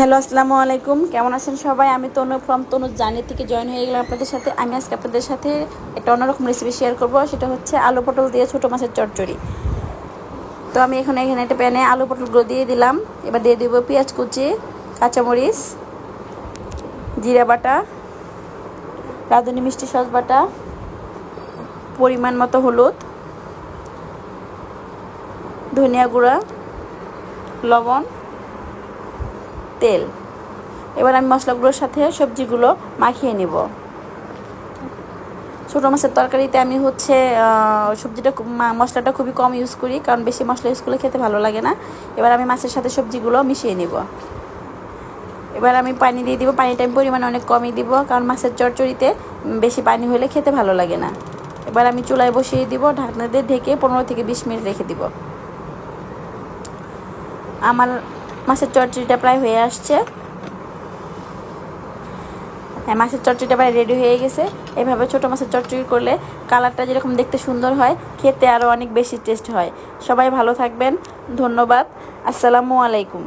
Hello, আসসালামু আলাইকুম। কেমন আছেন সবাই? আমি তনু ফ্রম তনুজ জার্নি থেকে জয়েন হয়ে গেলাম আপনাদের সাথে। আমি আজকে আপনাদের সাথে একটা অন্যরকম রেসিপি শেয়ার করব। সেটা হচ্ছে আলু পটল দিয়ে ছোটো মাছের চচ্চড়ি। তো আমি এখানে একটা প্যানে আলু পটলগুলো দিয়ে দিলাম। এবার দিয়ে দেবো পেঁয়াজ কুচি, কাঁচামরিচ, জিরা বাটা, রাঁধুনি মিষ্টি সস বাটা, পরিমাণ মতো হলুদ, ধনিয়া গুঁড়া, লবণ, তেল। এবার আমি মশলাগুলোর সাথে সবজিগুলো মাখিয়ে নিব। ছোটো মাছের তরকারিতে আমি সবজিটা মশলাটা খুবই কম ইউজ করি, কারণ বেশি মশলা ইউজ করলে খেতে ভালো লাগে না। এবার আমি মাছের সাথে সবজিগুলো মিশিয়ে নিব। এবার আমি পানি দিয়ে দিব। পানিটা আমি পরিমাণে অনেক কমই দিব, কারণ মাছের চচ্চড়িতে বেশি পানি হলে খেতে ভালো লাগে না। এবার আমি চুলায় বসিয়ে দিব, ঢাকনা দিয়ে ঢেকে 15 থেকে 20 মিনিট রেখে দিব। আমার মাছের চচ্চড়িটা প্রায় হয়ে আসছে। হ্যাঁ, মাছের চচ্চড়িটা প্রায় রেডি হয়ে গেছে। এভাবে ছোটো মাছের চচ্চড়ি করলে কালারটা যেরকম দেখতে সুন্দর হয়, খেতে আরও অনেক বেশি টেস্ট হয়। সবাই ভালো থাকবেন। ধন্যবাদ। আসসালামু আলাইকুম।